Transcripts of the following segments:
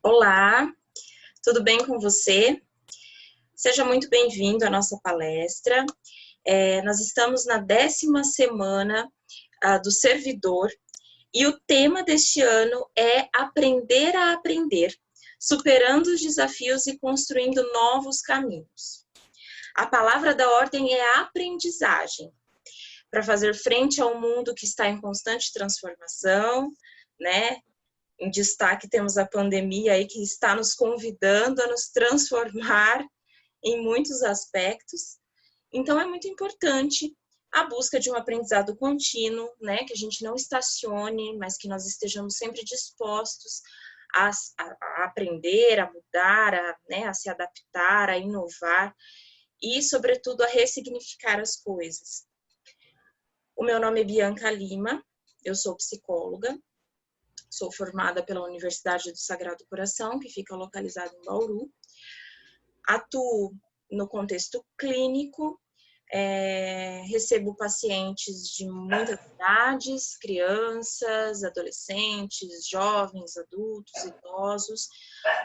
Olá, tudo bem com você? Seja muito bem-vindo à nossa palestra. Nós estamos na 10ª semana do servidor e o tema deste ano é Aprender a Aprender, superando os desafios e construindo novos caminhos. A palavra da ordem é aprendizagem, para fazer frente ao mundo que está em constante transformação, né? Em destaque temos a pandemia aí que está nos convidando a nos transformar em muitos aspectos. Então é muito importante a busca de um aprendizado contínuo, né? Que a gente não estacione, mas que nós estejamos sempre dispostos a aprender, a mudar, a se adaptar, a inovar e, sobretudo, a ressignificar as coisas. O meu nome é Bianca Lima, eu sou psicóloga. Sou formada pela Universidade do Sagrado Coração, que fica localizada em Bauru. Atuo no contexto clínico, recebo pacientes de muitas idades, crianças, adolescentes, jovens, adultos, idosos.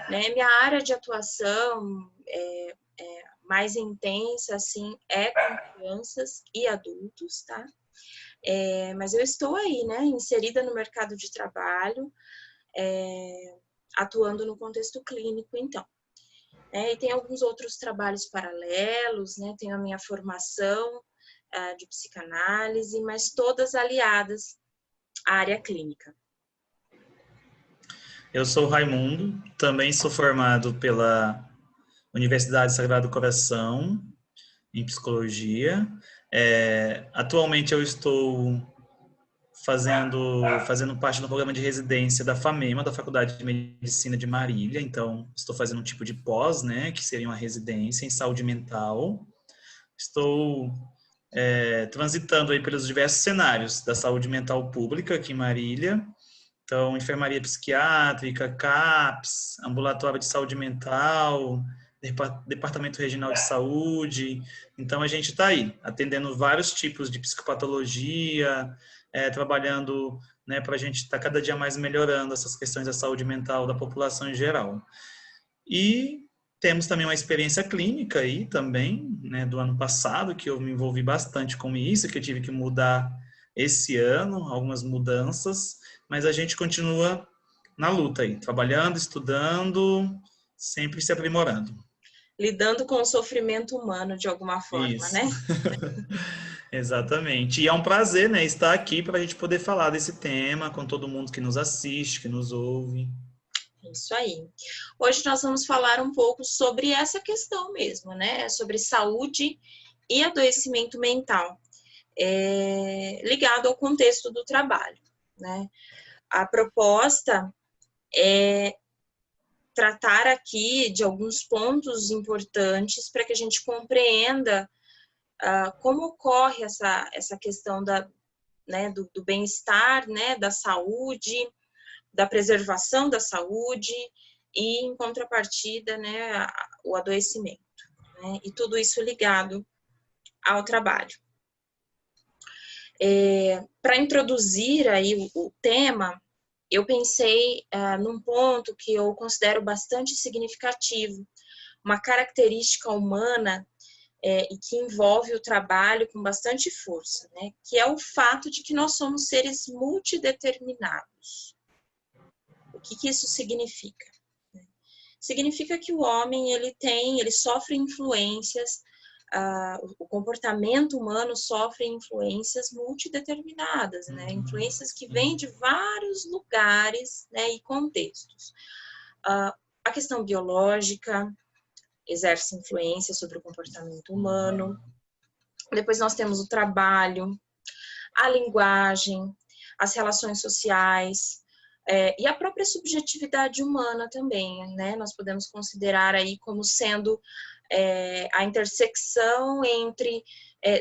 Né? Minha área de atuação mais intensa, assim, é com crianças e adultos, tá? Mas eu estou aí, né, inserida no mercado de trabalho, atuando no contexto clínico, então. E tem alguns outros trabalhos paralelos, né, tenho a minha formação de psicanálise, mas todas aliadas à área clínica. Eu sou Raimundo, também sou formado pela Universidade Sagrado Coração, em psicologia. Atualmente eu estou fazendo parte do programa de residência da FAMEMA, da Faculdade de Medicina de Marília. Então, estou fazendo um tipo de pós, né, que seria uma residência em saúde mental. Estou transitando aí pelos diversos cenários da saúde mental pública aqui em Marília. Então, enfermaria psiquiátrica, CAPS, ambulatório de saúde mental, departamento regional de saúde. Então, a gente está aí, atendendo vários tipos de psicopatologia, trabalhando, né, para a gente estar cada dia mais melhorando essas questões da saúde mental da população em geral. E temos também uma experiência clínica aí também, né, do ano passado, que eu me envolvi bastante com isso, que eu tive que mudar esse ano, algumas mudanças, mas a gente continua na luta aí, trabalhando, estudando, sempre se aprimorando. Lidando com o sofrimento humano de alguma forma, Isso. né? Exatamente. E é um prazer, né, estar aqui para a gente poder falar desse tema com todo mundo que nos assiste, que nos ouve. Isso aí. Hoje nós vamos falar um pouco sobre essa questão mesmo, né? Sobre saúde e adoecimento mental, ligado ao contexto do trabalho, né? A proposta é tratar aqui de alguns pontos importantes para que a gente compreenda como ocorre essa questão do bem-estar, né, da saúde, da preservação da saúde e, em contrapartida, né, o adoecimento, né, e tudo isso ligado ao trabalho. Para introduzir aí o tema, eu pensei num ponto que eu considero bastante significativo, uma característica humana e que envolve o trabalho com bastante força, né? Que é o fato de que nós somos seres multideterminados. O que isso significa? Significa que o homem ele sofre influências, o comportamento humano sofre influências multideterminadas, né? Influências que vêm de vários lugares, né, e contextos. A questão biológica exerce influência sobre o comportamento humano. Depois nós temos o trabalho, a linguagem, as relações sociais, e a própria subjetividade humana também, né? Nós podemos considerar aí como sendo a intersecção entre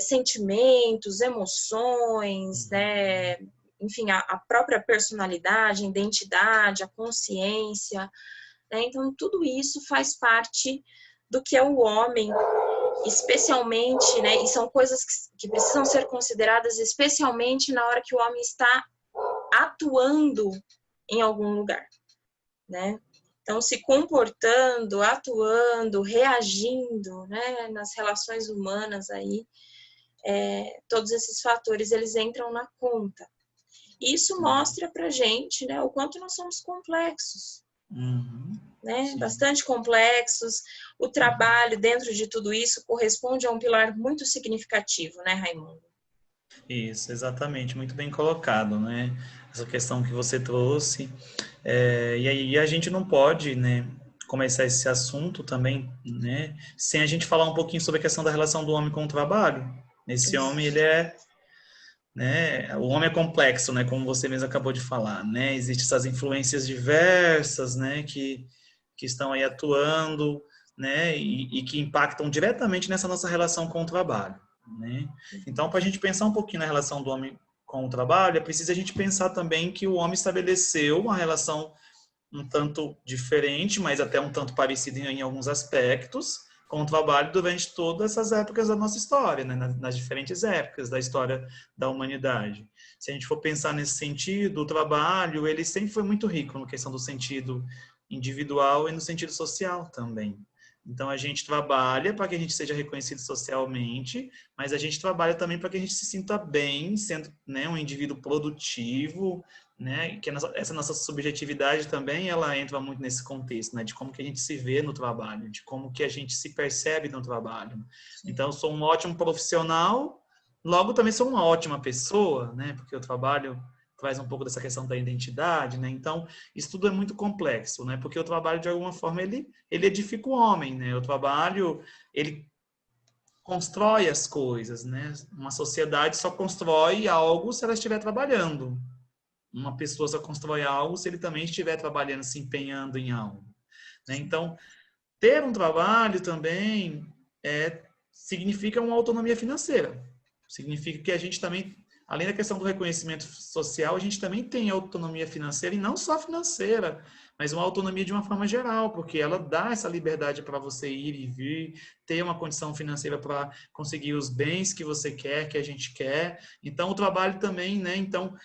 sentimentos, emoções, né? Enfim, a própria personalidade, a identidade, a consciência, né? Então, tudo isso faz parte do que é o homem, especialmente, né? E são coisas que precisam ser consideradas especialmente na hora que o homem está atuando em algum lugar, né? Então, se comportando, atuando, reagindo, né, nas relações humanas aí, todos esses fatores, eles entram na conta. Isso mostra pra gente, né, o quanto nós somos complexos, né, Sim. bastante complexos. O trabalho dentro de tudo isso corresponde a um pilar muito significativo, né, Raimundo? Isso, exatamente, muito bem colocado, né? Essa questão que você trouxe. E aí a gente não pode, né, começar esse assunto também, né, sem a gente falar um pouquinho sobre a questão da relação do homem com o trabalho. Esse homem, ele é, né, o homem é complexo, né, como você mesmo acabou de falar, né? Existem essas influências diversas, né, que estão aí atuando, né, e que impactam diretamente nessa nossa relação com o trabalho, né? Então, para a gente pensar um pouquinho na relação do homem com o trabalho, é preciso a gente pensar também que o homem estabeleceu uma relação um tanto diferente, mas até um tanto parecida em alguns aspectos, com o trabalho durante todas essas épocas da nossa história, né? Nas diferentes épocas da história da humanidade. Se a gente for pensar nesse sentido, o trabalho, ele sempre foi muito rico na questão do sentido individual e no sentido social também. Então, a gente trabalha para que a gente seja reconhecido socialmente, mas a gente trabalha também para que a gente se sinta bem, sendo, né, um indivíduo produtivo, né? Que essa nossa subjetividade também, ela entra muito nesse contexto, né? De como que a gente se vê no trabalho, de como que a gente se percebe no trabalho. Então, eu sou um ótimo profissional, logo também sou uma ótima pessoa, né? Porque o trabalho traz um pouco dessa questão da identidade, né? Então, isso tudo é muito complexo, né? Porque o trabalho, de alguma forma, ele edifica o homem, né? O trabalho, ele constrói as coisas, né? Uma sociedade só constrói algo se ela estiver trabalhando. Uma pessoa só constrói algo se ele também estiver trabalhando, se empenhando em algo, né? Então, ter um trabalho também significa uma autonomia financeira. Significa que a gente também, além da questão do reconhecimento social, a gente também tem autonomia financeira, e não só financeira, mas uma autonomia de uma forma geral, porque ela dá essa liberdade para você ir e vir, ter uma condição financeira para conseguir os bens que você quer, que a gente quer. Então, o trabalho também, né? Então,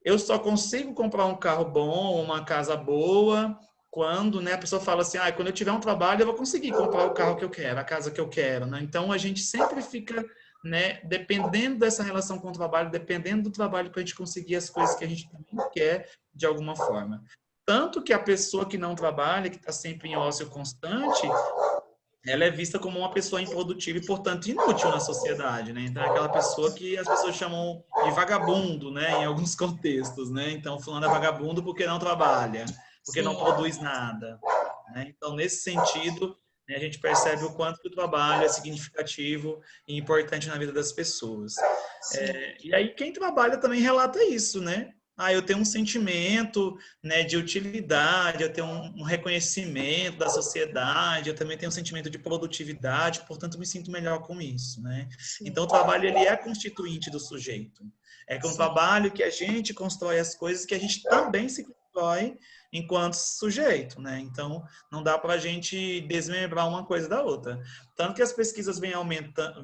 eu só consigo comprar um carro bom, uma casa boa, quando, né, a pessoa fala assim, quando eu tiver um trabalho, eu vou conseguir comprar o carro que eu quero, a casa que eu quero, né? Então, a gente sempre fica, né, dependendo dessa relação com o trabalho, dependendo do trabalho para a gente conseguir as coisas que a gente também quer, de alguma forma. Tanto que a pessoa que não trabalha, que está sempre em ócio constante, ela é vista como uma pessoa improdutiva e, portanto, inútil na sociedade, né? Então, é aquela pessoa que as pessoas chamam de vagabundo, né? Em alguns contextos, né? Então, fulano é vagabundo porque não trabalha, porque não produz nada, né? Então, nesse sentido, né, a gente percebe o quanto que o trabalho é significativo e importante na vida das pessoas. E aí, quem trabalha também relata isso, né? Eu tenho um sentimento, né, de utilidade, eu tenho um reconhecimento da sociedade, eu também tenho um sentimento de produtividade, portanto, me sinto melhor com isso, né? Sim. Então, o trabalho, ele é constituinte do sujeito. É com o trabalho que a gente constrói as coisas que a gente também se constrói enquanto sujeito, né? Então, não dá para a gente desmembrar uma coisa da outra. Tanto que as pesquisas vêm aumentando,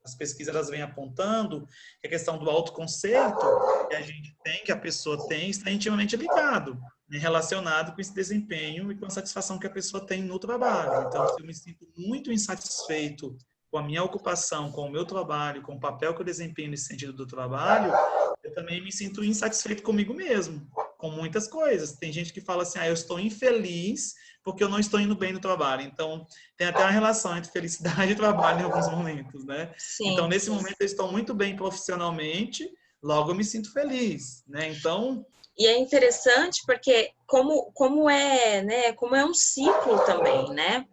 as pesquisas elas vêm apontando que a questão do autoconceito que a gente tem, que a pessoa tem, está intimamente ligado, né, relacionado com esse desempenho e com a satisfação que a pessoa tem no trabalho. Então, se eu me sinto muito insatisfeito com a minha ocupação, com o meu trabalho, com o papel que eu desempenho nesse sentido do trabalho, eu também me sinto insatisfeito comigo mesmo, com muitas coisas. Tem gente que fala assim, eu estou infeliz porque eu não estou indo bem no trabalho. Então, tem até uma relação entre felicidade e trabalho em alguns momentos, né? Sim. Então, nesse momento, eu estou muito bem profissionalmente, logo eu me sinto feliz, né? Então... E é interessante porque como é, né, como é um ciclo também, né?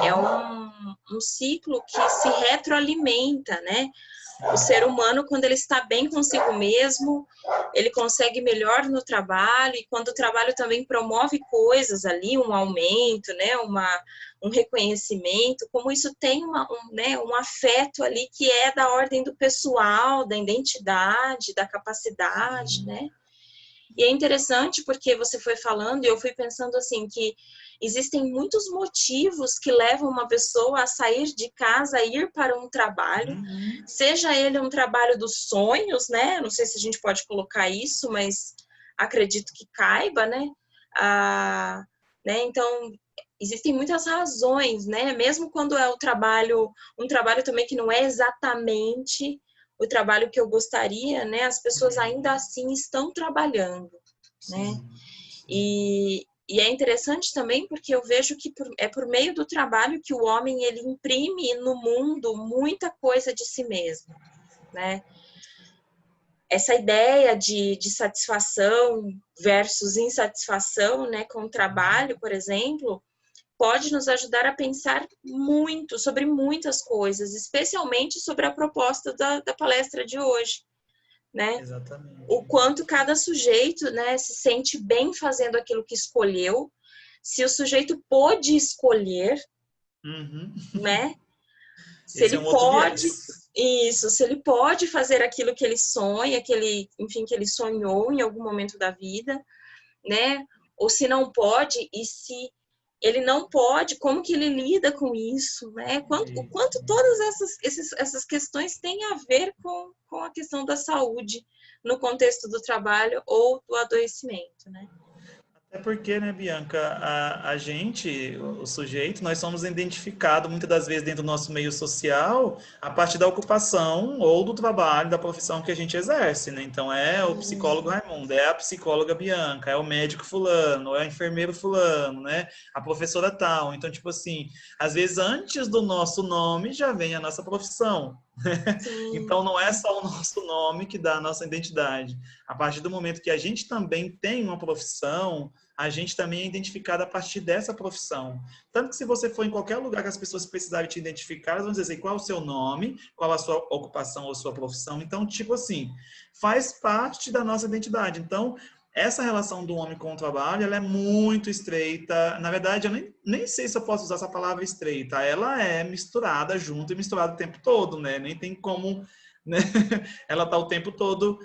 É um ciclo que se retroalimenta, né? O ser humano, quando ele está bem consigo mesmo, ele consegue melhor no trabalho, e quando o trabalho também promove coisas ali, um aumento, né, um reconhecimento, como isso tem um afeto ali que é da ordem do pessoal, da identidade, da capacidade, né? E é interessante porque você foi falando e eu fui pensando assim que existem muitos motivos que levam uma pessoa a sair de casa, a ir para um trabalho, seja ele um trabalho dos sonhos, né? Não sei se a gente pode colocar isso, mas acredito que caiba, né? né? Então, existem muitas razões, né? Mesmo quando é um trabalho também que não é exatamente o trabalho que eu gostaria, né? As pessoas ainda assim estão trabalhando, né? Sim. E é interessante também porque eu vejo que é por meio do trabalho que o homem ele imprime no mundo muita coisa de si mesmo, né? Essa ideia de satisfação versus insatisfação, né, com o trabalho, por exemplo, pode nos ajudar a pensar muito sobre muitas coisas, especialmente sobre a proposta da palestra de hoje, né? Exatamente. O quanto cada sujeito, né, se sente bem fazendo aquilo que escolheu, se o sujeito pôde escolher, né? Se Esse é ele um outro pode, viés. isso, se ele pode fazer aquilo que ele sonha, enfim, que ele sonhou em algum momento da vida, né? Ou se não pode, e se ele não pode, como que ele lida com isso, né? O quanto todas essas questões têm a ver com a questão da saúde no contexto do trabalho ou do adoecimento, né? É porque, né, Bianca, a gente, o sujeito, nós somos identificados muitas das vezes dentro do nosso meio social a partir da ocupação ou do trabalho, da profissão que a gente exerce, né? Então é o psicólogo Raimundo, é a psicóloga Bianca, é o médico fulano, é o enfermeiro fulano, né? A professora tal. Então, tipo assim, às vezes antes do nosso nome já vem a nossa profissão. Sim, Então não é só o nosso nome que dá a nossa identidade. A partir do momento que a gente também tem uma profissão, a gente também é identificado a partir dessa profissão. Tanto que se você for em qualquer lugar que as pessoas precisarem te identificar, elas vão dizer assim, qual é o seu nome, qual a sua ocupação ou sua profissão. Então, tipo assim, faz parte da nossa identidade. Então, essa relação do homem com o trabalho, ela é muito estreita. Na verdade, eu nem sei se eu posso usar essa palavra estreita. Ela é misturada junto e misturada o tempo todo, né? Nem tem como, né? Ela está o tempo todo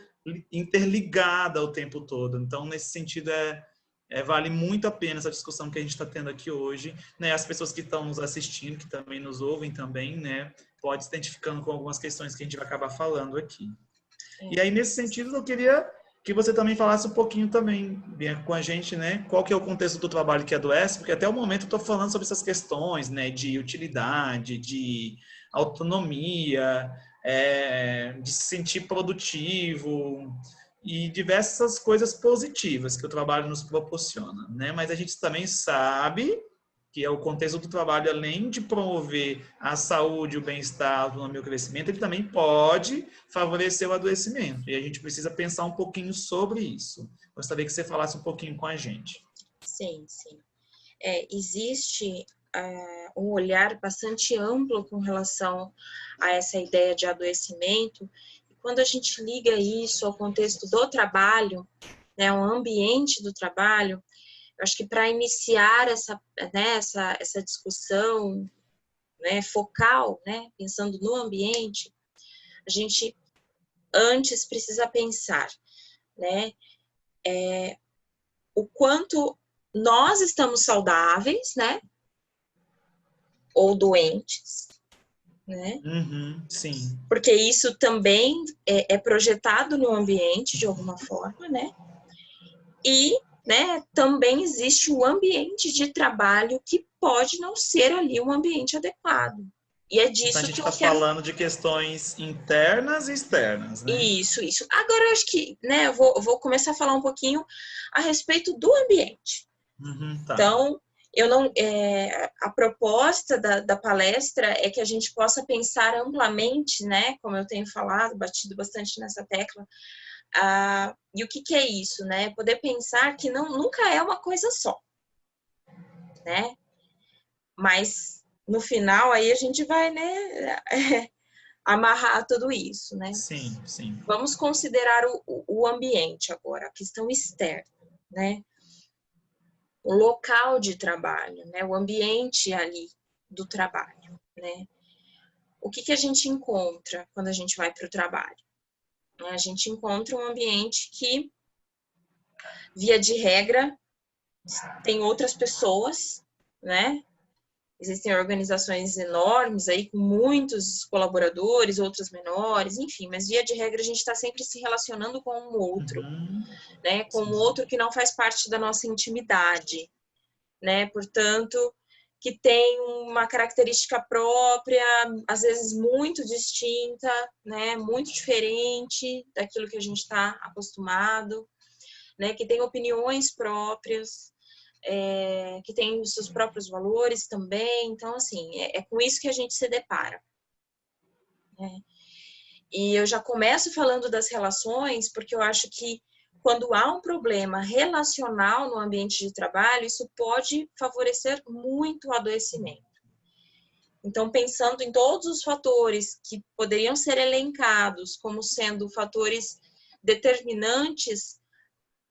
interligada o tempo todo. Então, nesse sentido, vale muito a pena essa discussão que a gente está tendo aqui hoje, né? As pessoas que estão nos assistindo, que também nos ouvem também, né? Pode se identificando com algumas questões que a gente vai acabar falando aqui. E aí, nesse sentido, eu queria que você também falasse um pouquinho também, Bianca, com a gente, né? Qual que é o contexto do trabalho que adoece, porque até o momento eu estou falando sobre essas questões, né? De utilidade, de autonomia, de se sentir produtivo e diversas coisas positivas que o trabalho nos proporciona, né? Mas a gente também sabe que é o contexto do trabalho, além de promover a saúde, o bem-estar, a autonomia e o crescimento, ele também pode favorecer o adoecimento. E a gente precisa pensar um pouquinho sobre isso. Gostaria que você falasse um pouquinho com a gente. sim, sim. Existe um olhar bastante amplo com relação a essa ideia de adoecimento. E quando a gente liga isso ao contexto do trabalho, né, o ambiente do trabalho, eu acho que para iniciar essa discussão, né, focal, né, pensando no ambiente, a gente antes precisa pensar, né, o quanto nós estamos saudáveis, né, ou doentes, né? Sim. Porque isso também é projetado no ambiente de alguma forma, né? E, né, também existe o ambiente de trabalho que pode não ser ali um ambiente adequado. E é Então a disso gente que eu está quero. falando de questões internas e externas, né? Isso. Agora eu acho que, né, eu vou começar a falar um pouquinho a respeito do ambiente. Tá. Então, a proposta da palestra é que a gente possa pensar amplamente, né? Como eu tenho falado, batido bastante nessa tecla. E o que é isso, né? Poder pensar que nunca é uma coisa só, né? Mas no final aí a gente vai, né? Amarrar tudo isso, né? Sim. Vamos considerar o ambiente agora, a questão externa, né? O local de trabalho, né? O ambiente ali do trabalho, né? O que a gente encontra quando a gente vai para o trabalho? A gente encontra um ambiente que, via de regra, tem outras pessoas, né? Existem organizações enormes aí com muitos colaboradores, outras menores, enfim, mas via de regra a gente está sempre se relacionando com um outro, né? Com um Sim. outro que não faz parte da nossa intimidade, né? Portanto, que tem uma característica própria, às vezes muito distinta, né? Muito diferente daquilo que a gente está acostumado, né? Que tem opiniões próprias, que tem os seus próprios valores também. Então, assim, é com isso que a gente se depara, né? E eu já começo falando das relações, porque eu acho que quando há um problema relacional no ambiente de trabalho, isso pode favorecer muito o adoecimento. Então, pensando em todos os fatores que poderiam ser elencados como sendo fatores determinantes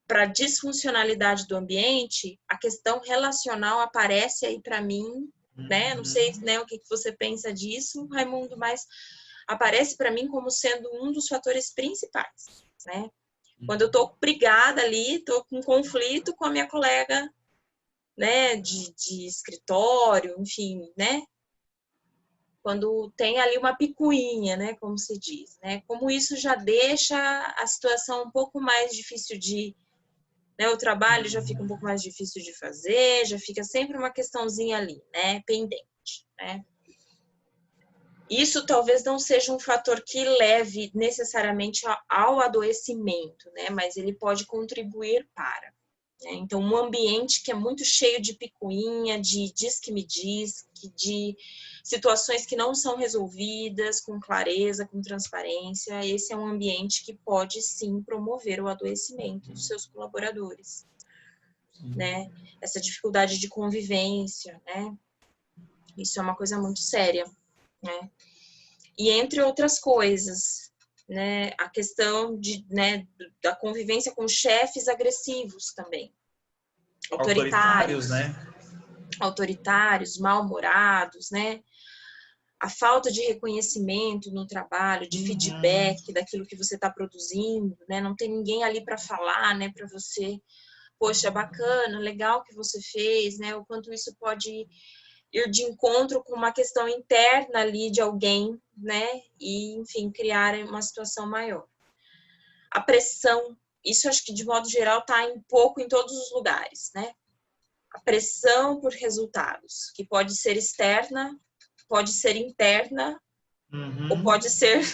para a disfuncionalidade do ambiente, a questão relacional aparece aí para mim, né? Não sei, né, o que você pensa disso, Raimundo, mas aparece para mim como sendo um dos fatores principais, né? Quando eu estou brigada ali, estou com conflito com a minha colega, né, de escritório, enfim, né? Quando tem ali uma picuinha, né, como se diz, né? Como isso já deixa a situação um pouco mais difícil de, né, o trabalho já fica um pouco mais difícil de fazer, já fica sempre uma questãozinha ali, né, pendente, né? Isso talvez não seja um fator que leve necessariamente ao adoecimento, né? Mas ele pode contribuir para. Né? Então, um ambiente que é muito cheio de picuinha, de diz que me diz, de situações que não são resolvidas com clareza, com transparência, esse é um ambiente que pode sim promover o adoecimento dos seus colaboradores, né? Essa dificuldade de convivência, né? Isso é uma coisa muito séria, né? E entre outras coisas, né, a questão né, da convivência com chefes agressivos também, Autoritários, né? autoritários, mal-humorados, né, a falta de reconhecimento no trabalho, de feedback daquilo que você está produzindo, né, não tem ninguém ali para falar, né, para você, poxa, bacana, legal que você fez, né, o quanto isso pode ir de encontro com uma questão interna ali de alguém, né? E, enfim, criar uma situação maior. A pressão, isso acho que de modo geral está um pouco em todos os lugares, né? A pressão por resultados, que pode ser externa, pode ser interna, ou pode ser,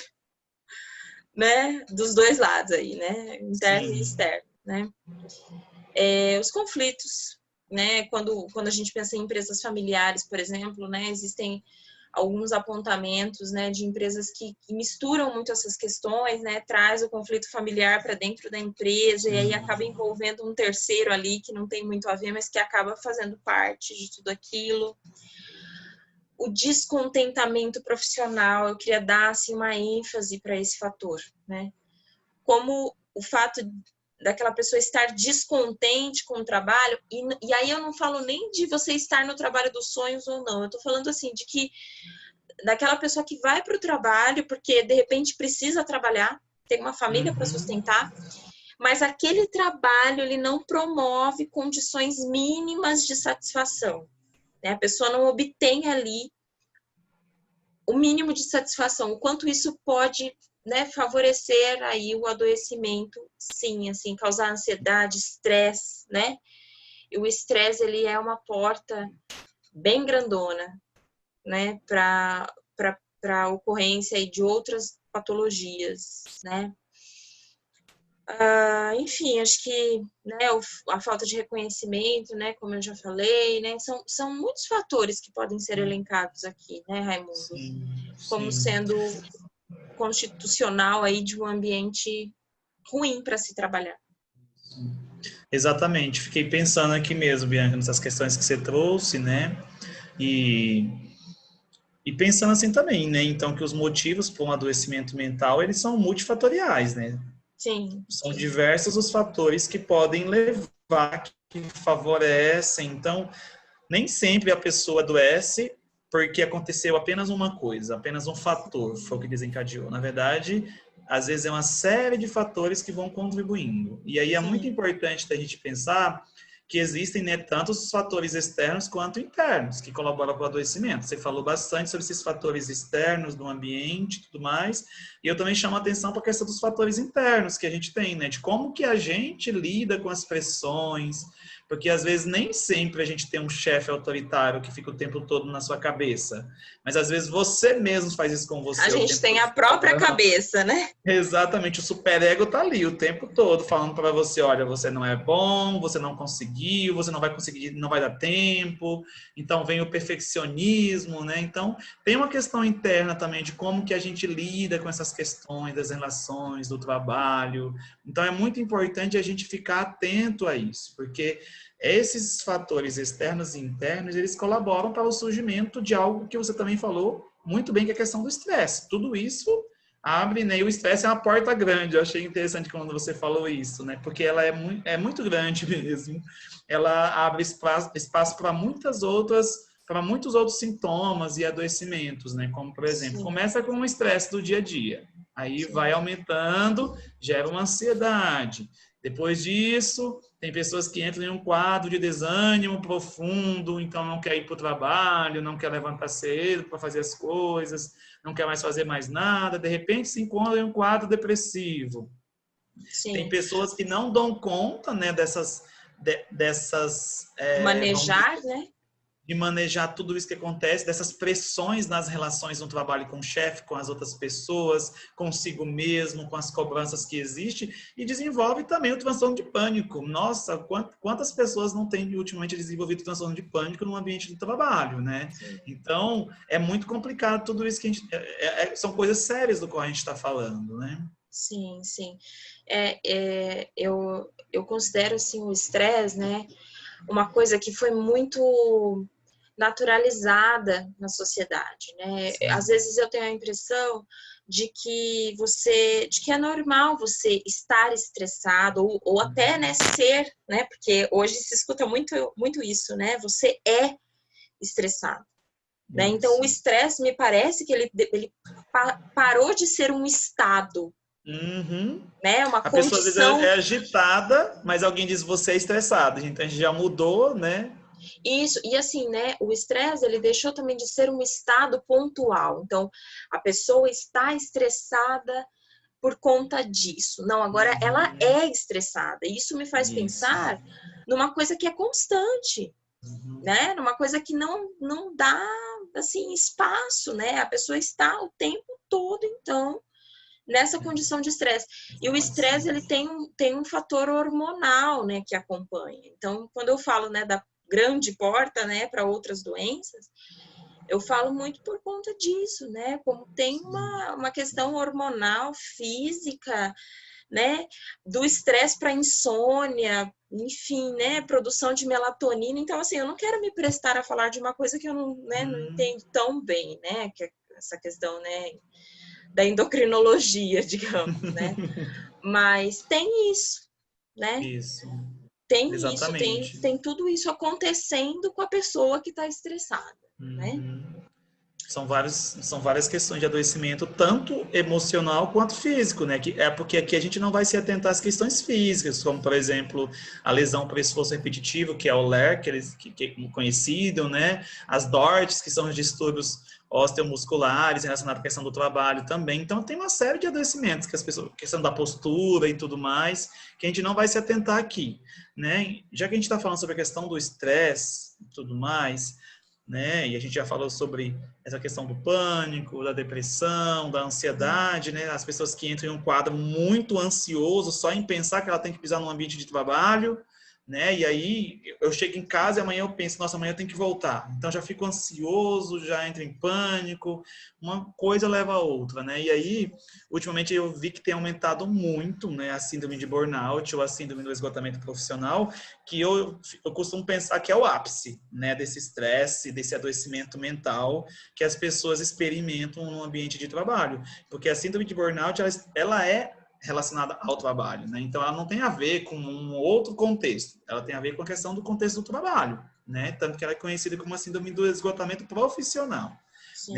né, dos dois lados aí, né? Interno e externo, né? Os conflitos, né? Quando a gente pensa em empresas familiares, por exemplo, né? Existem alguns apontamentos, né, de empresas que misturam muito essas questões, né? Traz o conflito familiar para dentro da empresa e aí acaba envolvendo um terceiro ali que não tem muito a ver, mas que acaba fazendo parte de tudo aquilo. O descontentamento profissional, eu queria dar assim uma ênfase para esse fator, né? Como o fato daquela pessoa estar descontente com o trabalho, e aí eu não falo nem de você estar no trabalho dos sonhos ou não, eu tô falando assim, de que daquela pessoa que vai para o trabalho porque de repente precisa trabalhar, tem uma família para sustentar, mas aquele trabalho ele não promove condições mínimas de satisfação, né? A pessoa não obtém ali o mínimo de satisfação, o quanto isso pode, né, favorecer aí o adoecimento, sim, assim, causar ansiedade, estresse, né? E o estresse, ele é uma porta bem grandona, né, para a ocorrência aí de outras patologias, né? Enfim, acho que, né, a falta de reconhecimento, né, como eu já falei, né, são muitos fatores que podem ser elencados aqui, né, Raimundo? Sim. Como sendo constitucional aí de um ambiente ruim para se trabalhar. Exatamente. Fiquei pensando aqui mesmo, Bianca, nessas questões que você trouxe, né? E pensando assim também, né? Então, que os motivos para um adoecimento mental, eles são multifatoriais, né? Sim. São diversos os fatores que podem levar, que favorecem. Então, nem sempre a pessoa adoece porque aconteceu apenas uma coisa, apenas um fator foi o que desencadeou. Na verdade, às vezes é uma série de fatores que vão contribuindo. E aí é muito importante da gente pensar que existem, né, tanto os fatores externos quanto internos que colaboram para o adoecimento. Você falou bastante sobre esses fatores externos do ambiente e tudo mais, e eu também chamo a atenção para a questão dos fatores internos que a gente tem, né, de como que a gente lida com as pressões, Porque às vezes nem sempre a gente tem um chefe autoritário que fica o tempo todo na sua cabeça. Mas às vezes você mesmo faz isso com A você o gente tempo tem todo. a própria cabeça, né? Exatamente, o superego tá ali o tempo todo falando para você, olha, você não é bom, você não conseguiu, você não vai conseguir, não vai dar tempo. Então vem o perfeccionismo, né? Então tem uma questão interna também de como que a gente lida com essas questões das relações, do trabalho. Então é muito importante a gente ficar atento a isso, porque esses fatores externos e internos, eles colaboram para o surgimento de algo que você também falou muito bem, que é a questão do estresse. Tudo isso abre, né? E o estresse é uma porta grande. Eu achei interessante quando você falou isso, né? Porque ela é muito grande mesmo. Ela abre espaço para para muitos outros sintomas e adoecimentos, né? Como, por exemplo, Sim, começa com o estresse do dia a dia. Aí vai sim, aumentando, gera uma ansiedade. Depois disso, tem pessoas que entram em um quadro de desânimo profundo, então não quer ir para o trabalho, não quer levantar cedo para fazer as coisas, não quer mais fazer mais nada, de repente se encontra em um quadro depressivo. Tem sim. pessoas que não dão conta, né, vamos Manejar, dizer, né? de manejar tudo isso que acontece, dessas pressões nas relações no trabalho com o chefe, com as outras pessoas, consigo mesmo, com as cobranças que existem, e desenvolve também o transtorno de pânico. Nossa, quantas pessoas não têm ultimamente desenvolvido transtorno de pânico no ambiente do trabalho, né? Sim, Então, é muito complicado tudo isso que a gente... são coisas sérias do qual a gente está falando, né? sim, sim. Eu considero, assim, o estresse, né? Uma coisa que foi muito naturalizada na sociedade, né? Às Sim. vezes eu tenho a impressão de que é normal você estar estressado ou até, né, ser, né? Porque hoje se escuta muito isso, né? Você é estressado, né? Então o Isso. estresse me parece que ele parou de ser um estado, Uhum. né? Uma A pessoa às vezes condição. é agitada, mas alguém diz você é estressado. Então a gente já mudou, né? Isso, e assim, né, o estresse, ele deixou também de ser um estado pontual. Então, a pessoa está estressada por conta disso. Não, agora ela Uhum. é estressada. E isso me faz Isso. pensar numa coisa que é constante, Uhum. né? Numa coisa que não dá, assim, espaço, né? A pessoa está o tempo todo, então, nessa condição de estresse. E o estresse, ele tem um fator hormonal, né, que acompanha. Então, quando eu falo, né, da grande porta, né, para outras doenças, eu falo muito por conta disso, né, como tem uma questão hormonal, física, né, do estresse para insônia, enfim, né, produção de melatonina. Então, assim, eu não quero me prestar a falar de uma coisa que eu não, né, não Uhum. entendo tão bem, né, que é essa questão, né, da endocrinologia, digamos, né? Mas tem isso, né? Isso. Tem isso, Exatamente. tem tudo isso acontecendo com a pessoa que está estressada, né? Uhum. São várias questões de adoecimento, tanto emocional quanto físico, né? Que é porque aqui a gente não vai se atentar às questões físicas, como, por exemplo, a lesão por esforço repetitivo, que é o LER, que é conhecido, né? As DORTs, que são os distúrbios osteomusculares relacionados à questão do trabalho também. Então, tem uma série de adoecimentos que as pessoas, questão da postura e tudo mais, que a gente não vai se atentar aqui, né? Já que a gente está falando sobre a questão do estresse e tudo mais, né? E a gente já falou sobre essa questão do pânico, da depressão, da ansiedade, né? As pessoas que entram em um quadro muito ansioso só em pensar que ela tem que pisar num ambiente de trabalho, né? E aí eu chego em casa e amanhã eu penso, nossa, amanhã eu tenho que voltar. Então já fico ansioso, já entro em pânico, uma coisa leva a outra, né? E aí, ultimamente eu vi que tem aumentado muito, né, a síndrome de burnout ou a síndrome do esgotamento profissional, que eu costumo pensar que é o ápice, né, desse estresse, desse adoecimento mental que as pessoas experimentam no ambiente de trabalho. Porque a síndrome de burnout, ela é relacionada ao trabalho, né? Então ela não tem a ver com um outro contexto, ela tem a ver com a questão do contexto do trabalho, né? Tanto que ela é conhecida como a síndrome do esgotamento profissional, né? Sim,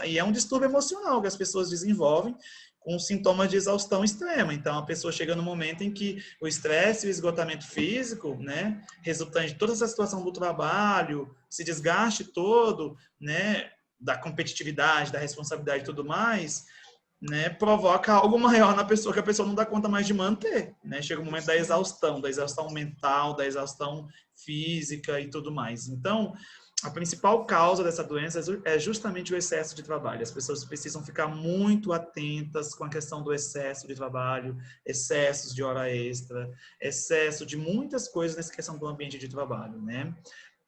E é um distúrbio emocional que as pessoas desenvolvem com sintomas de exaustão extrema. Então a pessoa chega no momento em que o estresse e o esgotamento físico, né, resultante de toda essa situação do trabalho, se desgaste todo, né, da competitividade, da responsabilidade e tudo mais, né, provoca algo maior na pessoa que a pessoa não dá conta mais de manter, né? Chega o momento da exaustão mental, da exaustão física e tudo mais. Então, a principal causa dessa doença é justamente o excesso de trabalho. As pessoas precisam ficar muito atentas com a questão do excesso de trabalho, excessos de hora extra, excesso de muitas coisas nessa questão do ambiente de trabalho, né?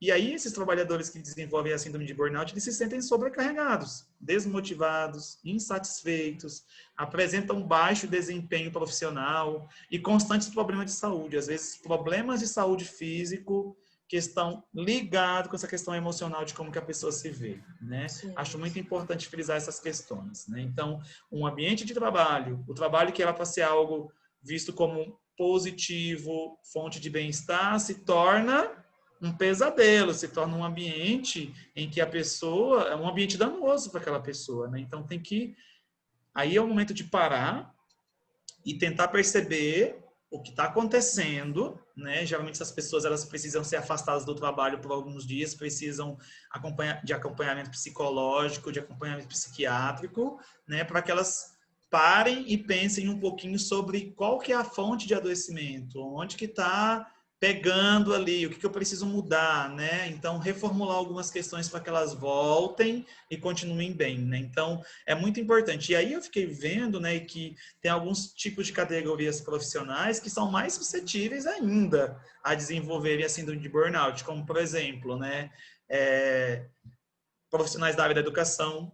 E aí, esses trabalhadores que desenvolvem a síndrome de burnout, eles se sentem sobrecarregados, desmotivados, insatisfeitos, apresentam baixo desempenho profissional e constantes problemas de saúde. Às vezes, problemas de saúde físico que estão ligados com essa questão emocional de como que a pessoa se vê, né? Sim. Acho muito importante frisar essas questões, né? Então, um ambiente de trabalho, o trabalho que era para ser algo visto como positivo, fonte de bem-estar, se torna um pesadelo, se torna um ambiente em que a pessoa, é um ambiente danoso para aquela pessoa, né? Então tem que, aí é o momento de parar e tentar perceber o que está acontecendo, né? Geralmente essas pessoas, elas precisam ser afastadas do trabalho por alguns dias, precisam de acompanhamento psicológico, de acompanhamento psiquiátrico, né? Para que elas parem e pensem um pouquinho sobre qual que é a fonte de adoecimento, onde que está pegando ali, o que eu preciso mudar, né? Então, reformular algumas questões para que elas voltem e continuem bem, né? Então, é muito importante. E aí eu fiquei vendo, né, que tem alguns tipos de categorias profissionais que são mais suscetíveis ainda a desenvolverem a síndrome de burnout, como, por exemplo, né, profissionais da área da educação,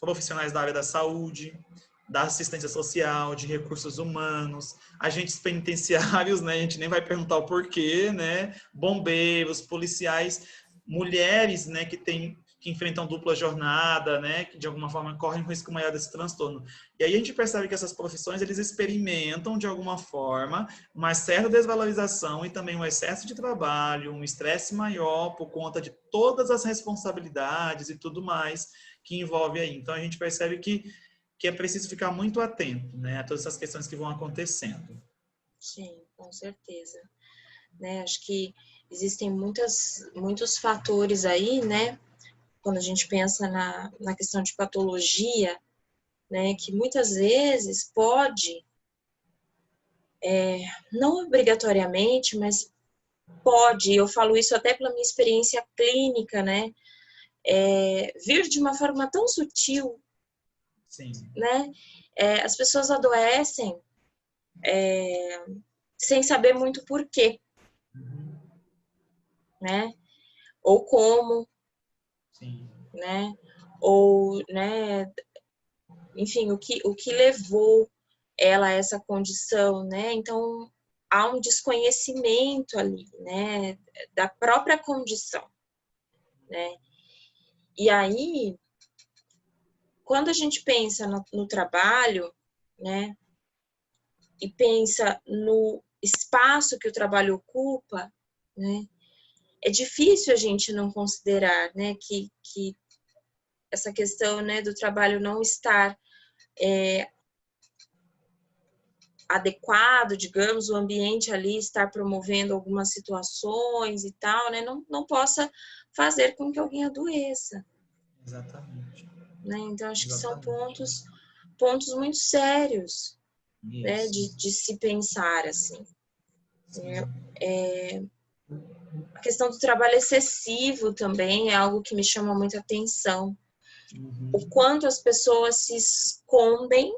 profissionais da área da saúde, da assistência social, de recursos humanos, agentes penitenciários, né? A gente nem vai perguntar o porquê, né? Bombeiros, policiais, mulheres, né? Que enfrentam dupla jornada, né? Que de alguma forma correm um risco maior desse transtorno. E aí a gente percebe que essas profissões, eles experimentam de alguma forma uma certa desvalorização e também um excesso de trabalho, um estresse maior por conta de todas as responsabilidades e tudo mais que envolve aí. Então a gente percebe que é preciso ficar muito atento, né, a todas essas questões que vão acontecendo. Sim, com certeza. Né, acho que existem muitos fatores aí, né, quando a gente pensa na questão de patologia, né, que muitas vezes pode, não obrigatoriamente, mas pode, eu falo isso até pela minha experiência clínica, né, vir de uma forma tão sutil. Sim. Né? As pessoas adoecem sem saber muito porquê, né? Ou como, Sim. né? Ou, né? Enfim, o que levou ela a essa condição, né? Então, há um desconhecimento ali, né? Da própria condição, né? E aí, quando a gente pensa no trabalho, né? E pensa no espaço que o trabalho ocupa, né? É difícil a gente não considerar, né, que essa questão, né, do trabalho não estar adequado, digamos, o ambiente ali estar promovendo algumas situações e tal, né, não possa fazer com que alguém adoeça. Exatamente. Né? Então, acho que são Exatamente. pontos muito sérios, né, Isso. de se pensar, assim. A questão do trabalho excessivo também é algo que me chama muita atenção. O quanto as pessoas se escondem,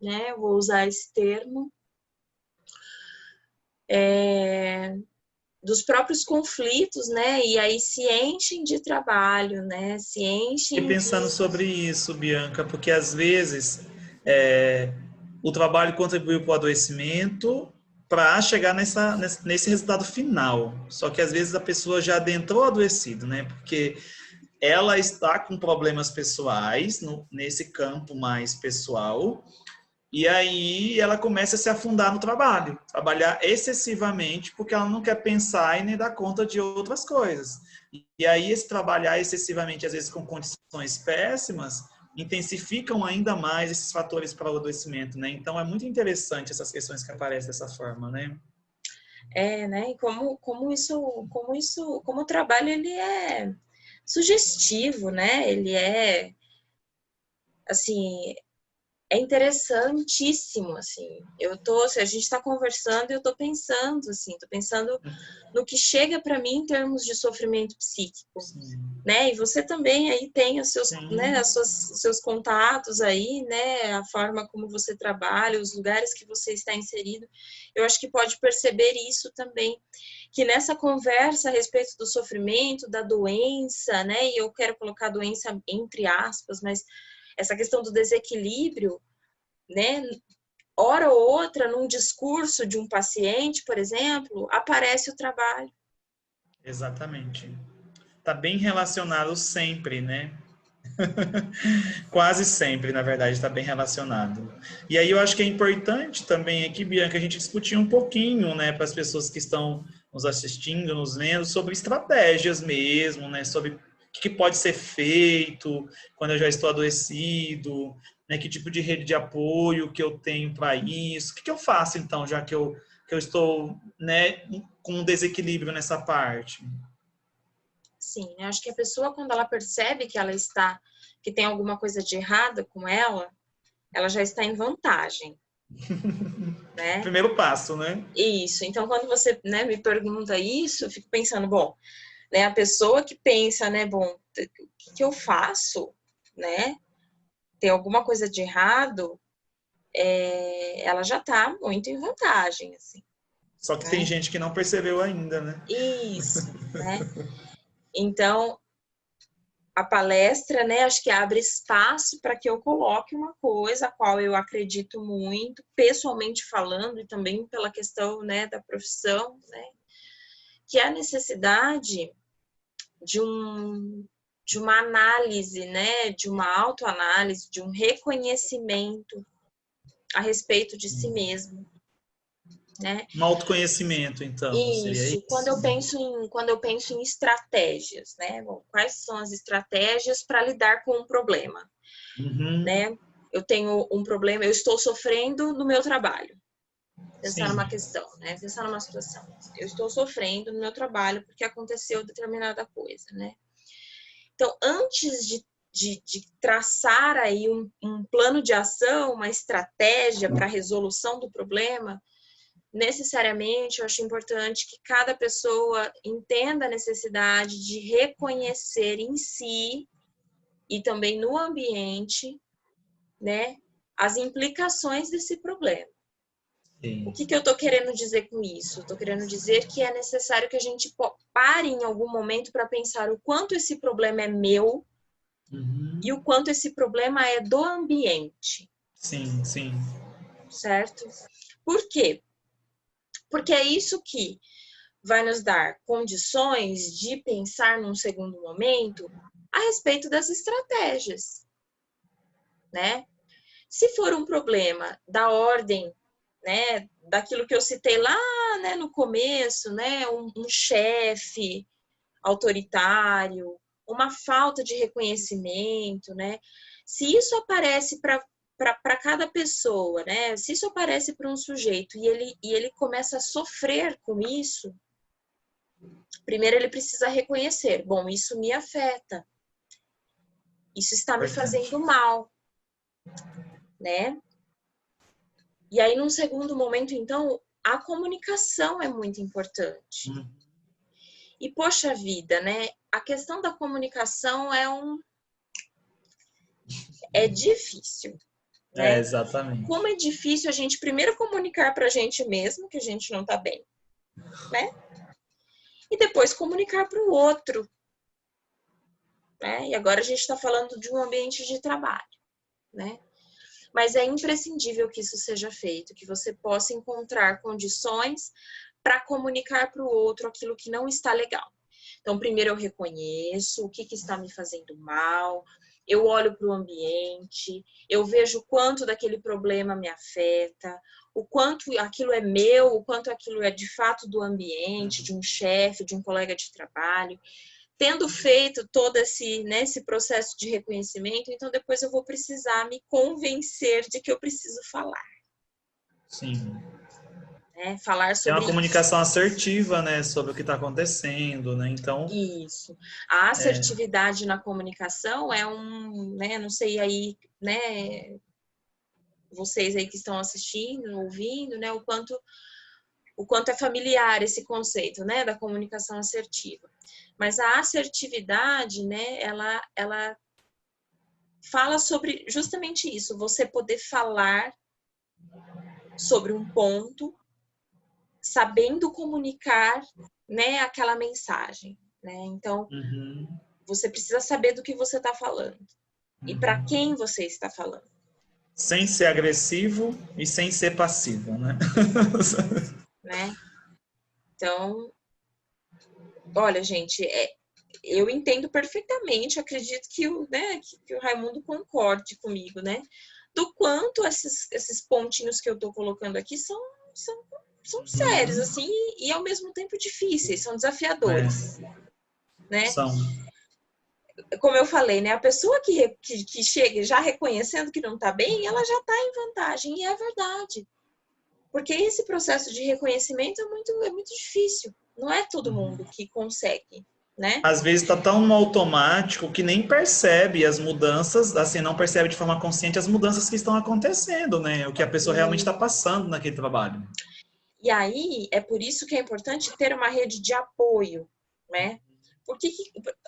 né? Vou usar esse termo, dos próprios conflitos, né? E aí se enchem de trabalho, né? Se E enchem pensando de... sobre isso, Bianca, porque às vezes o trabalho contribuiu para o adoecimento para chegar nesse resultado final. Só que às vezes a pessoa já adentrou adoecido, né? Porque ela está com problemas pessoais nesse campo mais pessoal. E aí ela começa a se afundar no trabalho, trabalhar excessivamente, porque ela não quer pensar e nem dar conta de outras coisas. E aí esse trabalhar excessivamente, às vezes com condições péssimas, intensificam ainda mais esses fatores para o adoecimento, né? Então é muito interessante essas questões que aparecem dessa forma, né? né? E como o trabalho ele é sugestivo, né? Ele é, assim, é interessantíssimo, assim. Se a gente está conversando, eu tô pensando no que chega para mim em termos de sofrimento psíquico, Sim. né? E você também aí tem os seus, Sim. né, os seus contatos aí, né? A forma como você trabalha, os lugares que você está inserido. Eu acho que pode perceber isso também, que nessa conversa a respeito do sofrimento, da doença, né? E eu quero colocar a doença entre aspas, mas essa questão do desequilíbrio, né? Hora ou outra, num discurso de um paciente, por exemplo, aparece o trabalho. Exatamente. Tá bem relacionado sempre, né? Quase sempre, na verdade, está bem relacionado. E aí eu acho que é importante também aqui, Bianca, a gente discutir um pouquinho, né, para as pessoas que estão nos assistindo, nos vendo, sobre estratégias mesmo, né, sobre o que pode ser feito quando eu já estou adoecido, né, que tipo de rede de apoio que eu tenho para isso, o que eu faço então, já que eu estou, né, com um desequilíbrio nessa parte. Sim, eu acho que a pessoa, quando ela percebe que tem alguma coisa de errada com ela já está em vantagem, né? Primeiro passo, né? Isso. Então, quando você, né, me pergunta isso, eu fico pensando, bom, né, a pessoa que pensa, né, bom, o que eu faço, né? Tem alguma coisa de errado, ela já está muito em vantagem, assim. Só que tem Né? gente que não percebeu ainda, né? Isso, né? Então, a palestra, né, acho que abre espaço para que eu coloque uma coisa a qual eu acredito muito, pessoalmente falando, e também pela questão, né, da profissão, né, que é a necessidade de de uma análise, né, de uma autoanálise, de um reconhecimento a respeito de si mesmo, né? Um autoconhecimento, então, seria Isso, isso? quando eu penso em estratégias, né? Bom, quais são as estratégias para lidar com um problema, Uhum. né? Eu tenho um problema, eu estou sofrendo no meu trabalho. Pensar Sim. numa questão, né? Pensar numa situação. Eu estou sofrendo no meu trabalho porque aconteceu determinada coisa, né? Então, antes de traçar aí um plano de ação, uma estratégia para a resolução do problema, necessariamente eu acho importante que cada pessoa entenda a necessidade de reconhecer em si e também no ambiente, né, as implicações desse problema. O Sim. que eu estou querendo dizer com isso? Estou querendo dizer que é necessário que a gente pare em algum momento para pensar o quanto esse problema é meu e o Uhum. quanto esse problema é do ambiente, Sim, sim. certo? Por quê? Porque é isso que vai nos dar condições de pensar num segundo momento a respeito das estratégias, né? Se for um problema da ordem, né, daquilo que eu citei lá, né, no começo, né, um chefe autoritário, uma falta de reconhecimento, né? Se isso aparece para cada pessoa, né? Se isso aparece para um sujeito e ele começa a sofrer com isso, primeiro ele precisa reconhecer, bom, isso me afeta, isso está me Importante. fazendo mal, né? E aí, num segundo momento, então, a comunicação é muito importante. Uhum. E, poxa vida, né? A questão da comunicação é difícil, É, né? exatamente. Como é difícil a gente primeiro comunicar para a gente mesmo que a gente não tá bem, né? E depois comunicar para o outro, né? E agora a gente está falando de um ambiente de trabalho, né? Mas é imprescindível que isso seja feito, que você possa encontrar condições para comunicar para o outro aquilo que não está legal. Então, primeiro eu reconheço o que está me fazendo mal, eu olho para o ambiente, eu vejo o quanto daquele problema me afeta, o quanto aquilo é meu, o quanto aquilo é de fato do ambiente, de um chefe, de um colega de trabalho. Tendo feito todo esse processo de reconhecimento, então depois eu vou precisar me convencer de que eu preciso falar, Sim. né? Falar Tem uma sobre isso. comunicação assertiva, né, sobre o que está acontecendo, né? Então, Isso. A é, assertividade na comunicação é né, não sei aí, né, vocês aí que estão assistindo, ouvindo, né, o quanto é familiar esse conceito, né, da comunicação assertiva. Mas a assertividade, né, ela fala sobre justamente isso, você poder falar sobre um ponto, sabendo comunicar, né, aquela mensagem, né? Então, você precisa saber do que você está falando e para quem você está falando. Sem ser agressivo e sem ser passivo, né? Né? Então, olha, gente, eu entendo perfeitamente, acredito que que o Raimundo concorde comigo, né? Do quanto esses pontinhos que eu estou colocando aqui são sérios, assim, e ao mesmo tempo difíceis, são desafiadores, né? São. Como eu falei, né? A pessoa que chega já reconhecendo que não está bem, ela já está em vantagem, e é verdade. Porque esse processo de reconhecimento é muito difícil. Não é todo mundo que consegue, né? Às vezes está tão no automático que nem percebe as mudanças, assim, não percebe de forma consciente as mudanças que estão acontecendo, né? O que a pessoa realmente está passando naquele trabalho. E aí, é por isso que é importante ter uma rede de apoio, né? Porque,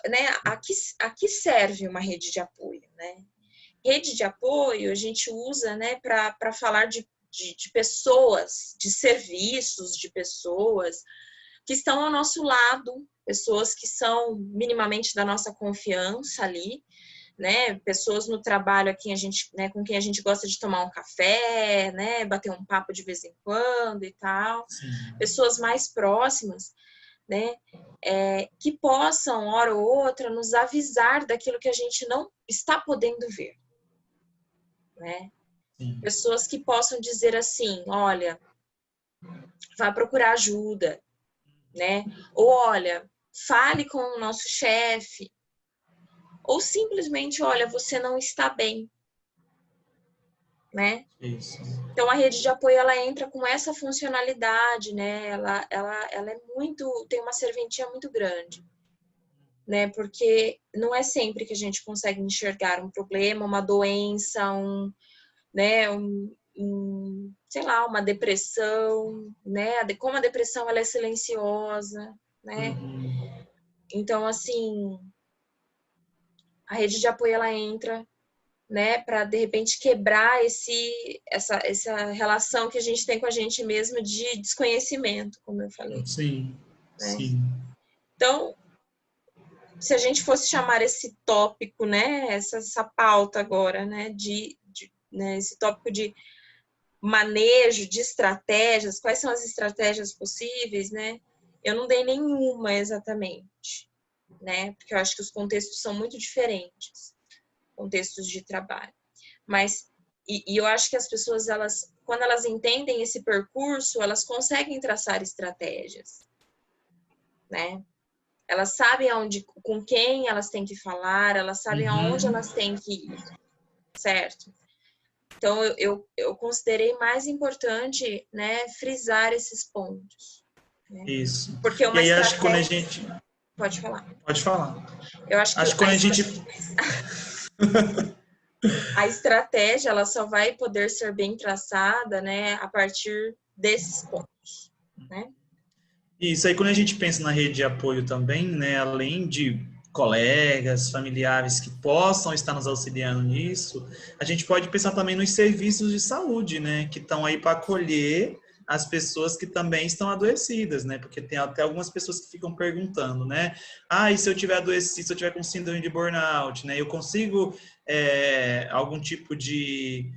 né, a que serve uma rede de apoio, né? Rede de apoio a gente usa, né, para falar de pessoas, de serviços, de pessoas que estão ao nosso lado, pessoas que são minimamente da nossa confiança ali, né? Pessoas no trabalho a quem a gente, né, com quem a gente gosta de tomar um café, né? Bater um papo de vez em quando e tal. Sim. Pessoas mais próximas, né? Que possam, hora ou outra, nos avisar daquilo que a gente não está podendo ver, né? Sim. Pessoas que possam dizer assim, olha, vá procurar ajuda, né? Ou olha, fale com o nosso chefe. Ou simplesmente, olha, você não está bem, né? Isso. Então a rede de apoio ela entra com essa funcionalidade, né? Ela é muito, tem uma serventia muito grande, né? Porque não é sempre que a gente consegue enxergar um problema, uma doença, né? Sei lá, uma depressão, né? Como a depressão ela é silenciosa, né? Então assim, a rede de apoio ela entra, né, para de repente quebrar essa relação que a gente tem com a gente mesmo de desconhecimento, como eu falei. Sim, Né? sim. Então, se a gente fosse chamar esse tópico, né, essa pauta agora, né, né, esse tópico de manejo de estratégias, quais são as estratégias possíveis, né? Eu não dei nenhuma exatamente, né? Porque eu acho que os contextos são muito diferentes, contextos de trabalho. Mas, e eu acho que as pessoas, quando elas entendem esse percurso, elas conseguem traçar estratégias, né? Elas sabem com quem elas têm que falar, elas sabem aonde elas têm que ir, certo? Então, eu considerei mais importante, né, frisar esses pontos. Né? Isso. Porque E uma aí acho que quando a estratégia... gente... Pode falar. Pode falar. Eu acho que Acho que quando a gente... a estratégia ela só vai poder ser bem traçada, né, a partir desses pontos, né? Isso aí, quando a gente pensa na rede de apoio também, né, além de colegas, familiares que possam estar nos auxiliando nisso, a gente pode pensar também nos serviços de saúde, né, que estão aí para acolher as pessoas que também estão adoecidas, né, porque tem até algumas pessoas que ficam perguntando, né, e se eu tiver adoecido, se eu tiver com síndrome de burnout, né, eu consigo algum tipo de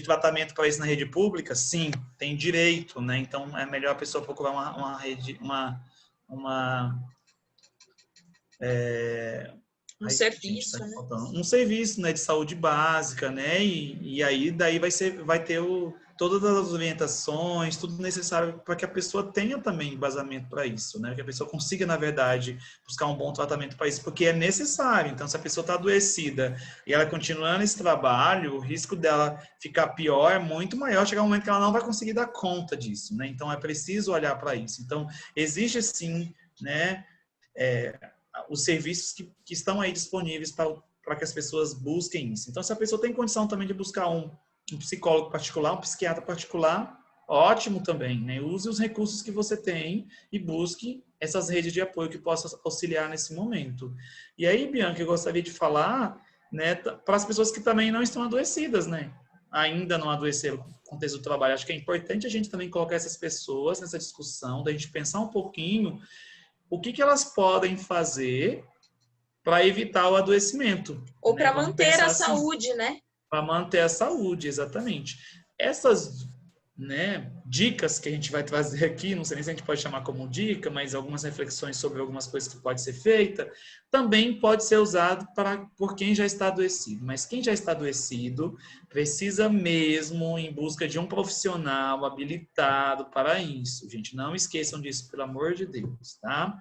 tratamento para isso na rede pública? Sim, tem direito, né? Então é melhor a pessoa procurar uma rede, Um gente, serviço, tá né? faltando um serviço, né, de saúde básica, né? E aí daí vai ter todas as orientações, tudo necessário para que a pessoa tenha também embasamento para isso, né? Que a pessoa consiga, na verdade, buscar um bom tratamento para isso, porque é necessário. Então, se a pessoa está adoecida e ela continuar nesse trabalho, o risco dela ficar pior é muito maior, chegar um momento que ela não vai conseguir dar conta disso, né? Então, é preciso olhar para isso. Então, existe sim, né? Os serviços que estão aí disponíveis para que as pessoas busquem isso. Então, se a pessoa tem condição também de buscar um psicólogo particular, um psiquiatra particular, ótimo também, né? Use os recursos que você tem e busque essas redes de apoio que possam auxiliar nesse momento. E aí, Bianca, eu gostaria de falar, né, para as pessoas que também não estão adoecidas, né? Ainda não adoeceram no contexto do trabalho. Acho que é importante a gente também colocar essas pessoas nessa discussão, da gente pensar um pouquinho o que elas podem fazer para evitar o adoecimento. Ou Né? para Vamos manter a pensar assim, saúde, né? para manter a saúde, exatamente. Essas, né, dicas que a gente vai trazer aqui, não sei nem se a gente pode chamar como dica, mas algumas reflexões sobre algumas coisas que pode ser feita, também pode ser usado por quem já está adoecido. Mas quem já está adoecido precisa mesmo em busca de um profissional habilitado para isso. Gente, não esqueçam disso, pelo amor de Deus, tá?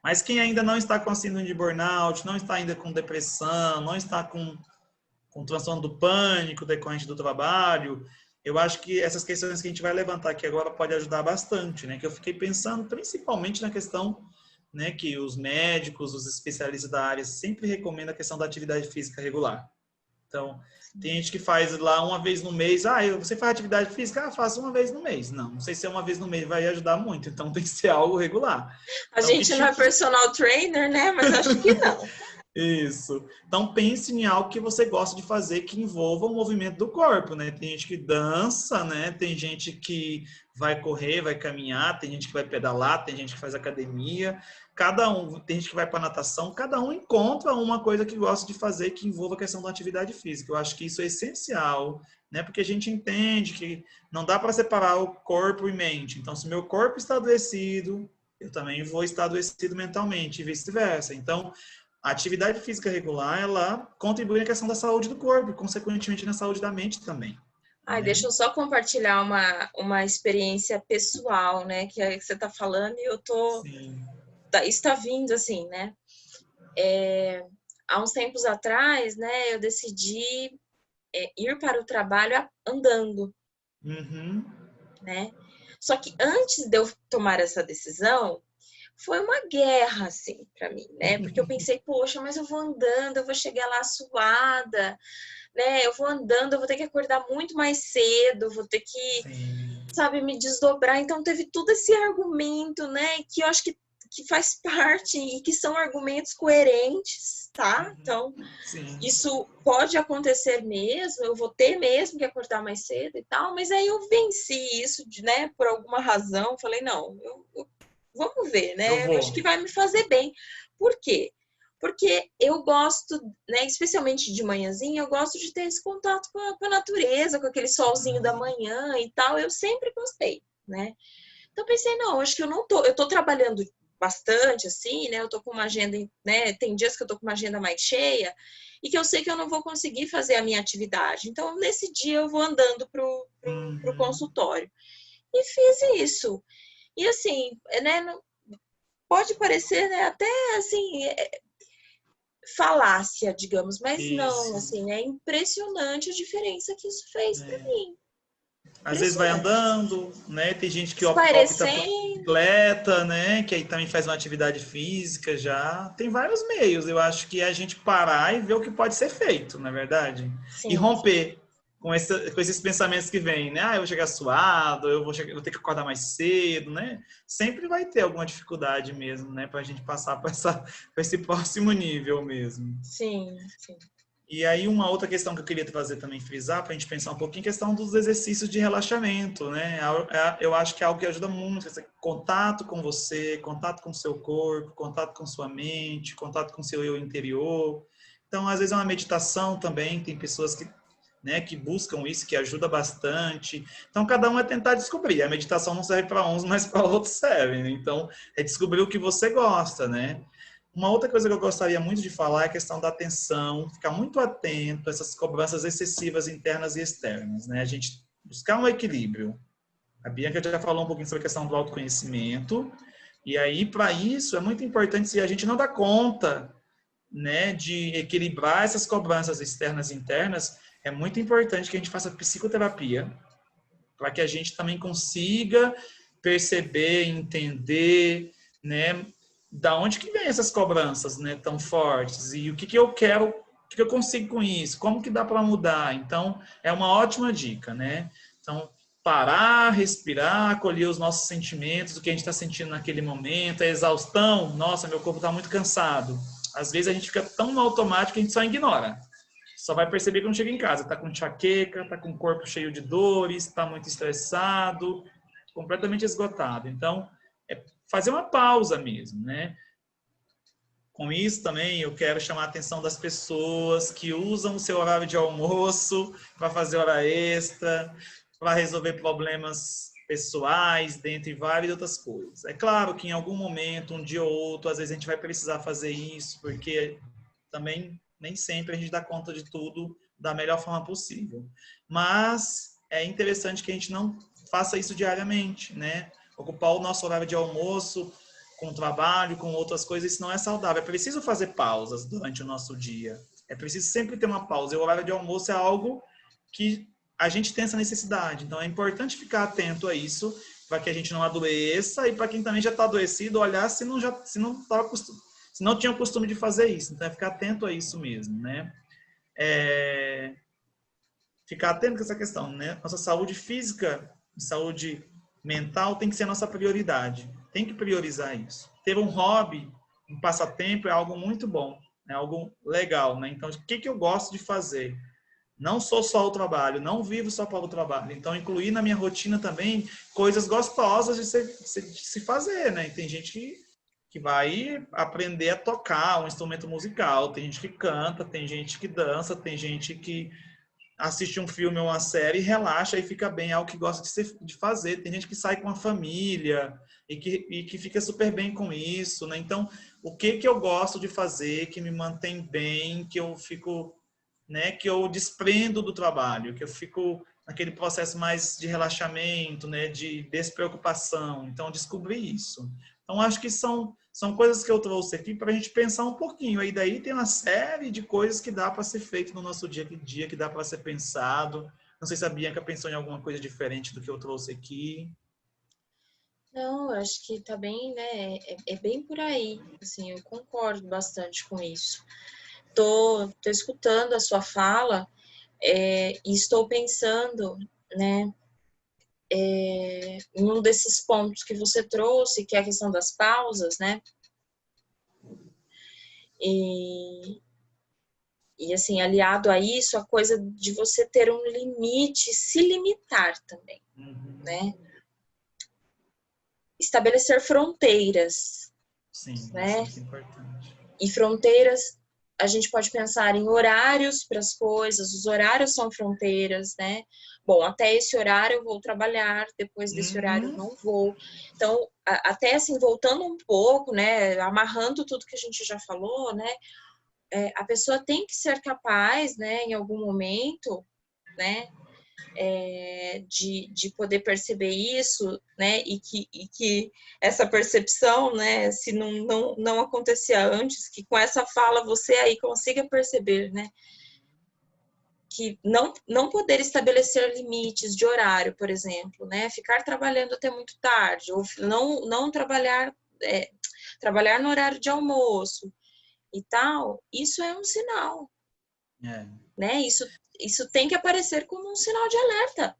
Mas quem ainda não está com síndrome de burnout, não está ainda com depressão, não está com transtorno do pânico decorrente do trabalho, eu acho que essas questões que a gente vai levantar aqui agora pode ajudar bastante, né? Que eu fiquei pensando principalmente na questão, né, que os médicos, os especialistas da área sempre recomendam a questão da atividade física regular. Então, tem gente que faz lá uma vez no mês. Ah, você faz atividade física? Ah, faço uma vez no mês. Não sei se é uma vez no mês vai ajudar muito. Então, tem que ser algo regular. A Então, que gente não é tipo... personal trainer, né? Mas acho que não. Isso. Então, pense em algo que você gosta de fazer que envolva o movimento do corpo, né? Tem gente que dança, né? Tem gente que vai correr, vai caminhar, tem gente que vai pedalar, tem gente que faz academia. Cada um, tem gente que vai para natação, cada um encontra uma coisa que gosta de fazer que envolva a questão da atividade física. Eu acho que isso é essencial, né? Porque a gente entende que não dá para separar o corpo e mente. Então, se meu corpo está adoecido, eu também vou estar adoecido mentalmente e vice-versa. Então, a atividade física regular, ela contribui na questão da saúde do corpo e, consequentemente, na saúde da mente também. Ai, Né? deixa eu só compartilhar uma experiência pessoal, né? Que é que você está falando e eu tô... Sim. Está vindo assim, né? Há uns tempos atrás, né? Eu decidi ir para o trabalho andando, Uhum. né? Só que antes de eu tomar essa decisão, foi uma guerra, assim, para mim, né? Porque eu pensei, poxa, mas eu vou andando, eu vou chegar lá suada, né? Eu vou andando, eu vou ter que acordar muito mais cedo, vou ter que, Sim. sabe, me desdobrar. Então, teve todo esse argumento, né? Que eu acho que faz parte e que são argumentos coerentes, tá? Então, Sim. isso pode acontecer mesmo, eu vou ter mesmo que acordar mais cedo e tal, mas aí eu venci isso, né, por alguma razão, falei, não, vamos ver, Eu né, eu acho vou. que vai me fazer bem. Por quê? Porque eu gosto, né, especialmente de manhãzinha, eu gosto de ter esse contato com a natureza, com aquele solzinho da manhã e tal, eu sempre gostei, né. Então pensei, não, acho que eu tô trabalhando bastante, assim, né? Eu tô com uma agenda, né? Tem dias que eu tô com uma agenda mais cheia e que eu sei que eu não vou conseguir fazer a minha atividade. Então, nesse dia, eu vou andando pro consultório. E fiz isso. E assim, né? Pode parecer, né, até assim, falácia, digamos, mas não, Isso. assim, é impressionante a diferença que isso fez para mim. Às vezes vai Impressionante. andando, né? Tem gente que opta por Espairecendo. bicicleta, né? Que aí também faz uma atividade física já. Tem vários meios. Eu acho que é a gente parar e ver o que pode ser feito, na verdade. E Sim, romper com esses pensamentos que vêm, né? Ah, eu vou chegar suado, eu vou ter que acordar mais cedo, né? Sempre vai ter alguma dificuldade mesmo, né? Para a gente passar para esse próximo nível mesmo. sim, sim. E aí uma outra questão que eu queria trazer também, frisar, para a gente pensar um pouquinho, a questão dos exercícios de relaxamento, né? Eu acho que é algo que ajuda muito, contato com você, contato com o seu corpo, contato com sua mente, contato com o seu eu interior. Então, às vezes é uma meditação também, tem pessoas que, né, que buscam isso, que ajuda bastante. Então, cada um é tentar descobrir. A meditação não serve para uns, mas para outros serve, né? Então, é descobrir o que você gosta, né? Uma outra coisa que eu gostaria muito de falar é a questão da atenção, ficar muito atento a essas cobranças excessivas internas e externas, né? A gente buscar um equilíbrio. A Bianca já falou um pouquinho sobre a questão do autoconhecimento, e aí, para isso, é muito importante, se a gente não dá conta, né, de equilibrar essas cobranças externas e internas, é muito importante que a gente faça psicoterapia, para que a gente também consiga perceber, entender, né, da onde que vem essas cobranças, né, tão fortes e o que eu quero que eu consigo com isso? Como que dá para mudar? Então, é uma ótima dica, né? Então, parar, respirar, acolher os nossos sentimentos, o que a gente está sentindo naquele momento, a exaustão, nossa, meu corpo está muito cansado. Às vezes a gente fica tão no automático que a gente só ignora. Só vai perceber quando chega em casa, está com enxaqueca, está com o corpo cheio de dores, está muito estressado, completamente esgotado. Então, é fazer uma pausa mesmo, né? Com isso também eu quero chamar a atenção das pessoas que usam o seu horário de almoço para fazer hora extra, para resolver problemas pessoais, dentre várias outras coisas. É claro que em algum momento, um dia ou outro, às vezes a gente vai precisar fazer isso, porque também nem sempre a gente dá conta de tudo da melhor forma possível. Mas é interessante que a gente não faça isso diariamente, né? Ocupar o nosso horário de almoço com o trabalho, com outras coisas, isso não é saudável. É preciso fazer pausas durante o nosso dia. É preciso sempre ter uma pausa. E o horário de almoço é algo que a gente tem essa necessidade. Então, é importante ficar atento a isso, para que a gente não adoeça e para quem também já está adoecido, olhar se não tinha o costume de fazer isso. Então, é ficar atento a isso mesmo, né? Ficar atento com essa questão, né? Nossa saúde física, saúde mental tem que ser a nossa prioridade. Tem que priorizar isso. Ter um hobby, um passatempo é algo muito bom, é algo legal, né? Então, o que eu gosto de fazer? Não sou só o trabalho, não vivo só para o trabalho. Então, incluir na minha rotina também coisas gostosas de se fazer, né? E tem gente que vai aprender a tocar um instrumento musical, tem gente que canta, tem gente que dança, tem gente que assiste um filme ou uma série, relaxa e fica bem, é algo que gosta de fazer. Tem gente que sai com a família e que fica super bem com isso, né? Então, o que eu gosto de fazer, que me mantém bem, que eu fico, né, que eu desprendo do trabalho, que eu fico naquele processo mais de relaxamento, né, de despreocupação. Então, descobri isso. Então, acho que são coisas que eu trouxe aqui para a gente pensar um pouquinho. Aí daí tem uma série de coisas que dá para ser feito no nosso dia a dia, que dá para ser pensado. Não sei se a Bianca pensou em alguma coisa diferente do que eu trouxe aqui. Não, eu acho que tá bem, né? É bem por aí. Assim, eu concordo bastante com isso. Tô escutando a sua fala e estou pensando, né, em um desses pontos que você trouxe, que é a questão das pausas, né? E assim, aliado a isso, a coisa de você ter um limite, se limitar também, né? Estabelecer fronteiras. Sim, né? isso é muito importante. E fronteiras, a gente pode pensar em horários para as coisas, os horários são fronteiras, né? Bom, até esse horário eu vou trabalhar, depois desse horário eu não vou. Então, até assim, voltando um pouco, né, amarrando tudo que a gente já falou, né, a pessoa tem que ser capaz, né, em algum momento, né, de poder perceber isso, né, e que essa percepção, né, se não acontecia antes, que com essa fala você aí consiga perceber, né, que não poder estabelecer limites de horário, por exemplo, né, ficar trabalhando até muito tarde, ou não trabalhar, trabalhar no horário de almoço e tal, isso é um sinal, né, isso tem que aparecer como um sinal de alerta.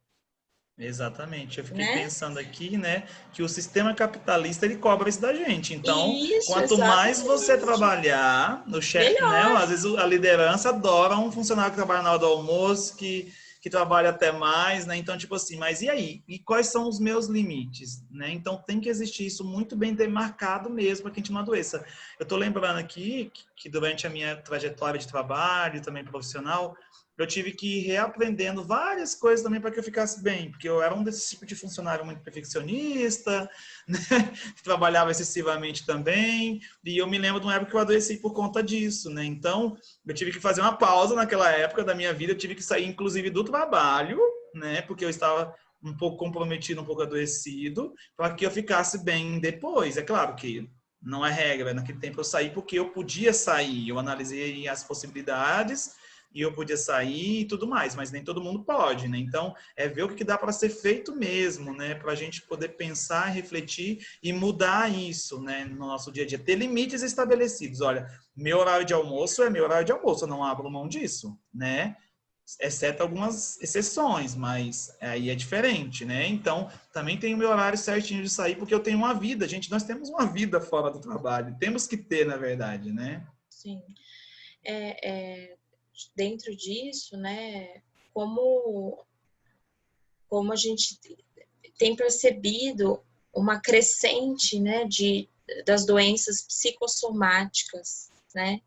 Exatamente. Eu fiquei Né? pensando aqui, né, que o sistema capitalista ele cobra isso da gente. Então, Isso, quanto mais você exatamente. trabalhar, no chefe, né, Melhor. às vezes a liderança adora um funcionário que trabalha na hora do almoço, que trabalha até mais, né? Então, tipo assim, mas e aí? E quais são os meus limites, né? Então, tem que existir isso muito bem demarcado mesmo para que a gente não adoeça. Eu tô lembrando aqui que durante a minha trajetória de trabalho, também profissional, eu tive que ir reaprendendo várias coisas também para que eu ficasse bem, porque eu era um desse tipo de funcionário muito perfeccionista, né? Que trabalhava excessivamente também, e eu me lembro de uma época que eu adoeci por conta disso, né? Então, eu tive que fazer uma pausa naquela época da minha vida, eu tive que sair, inclusive, do trabalho, né? Porque eu estava um pouco comprometido, um pouco adoecido, para que eu ficasse bem depois. É claro que não é regra, naquele tempo eu saí porque eu podia sair, eu analisei as possibilidades, e eu podia sair e tudo mais, mas nem todo mundo pode, né? Então, é ver o que dá para ser feito mesmo, né? Para a gente poder pensar, refletir e mudar isso, né? No nosso dia a dia. Ter limites estabelecidos. Olha, meu horário de almoço é meu horário de almoço, eu não abro mão disso, né? Exceto algumas exceções, mas aí é diferente, né? Então, também tem o meu horário certinho de sair, porque eu tenho uma vida, gente, nós temos uma vida fora do trabalho, temos que ter, na verdade, né? Sim. Dentro disso, né, como a gente tem percebido uma crescente, né, das doenças psicossomáticas, né,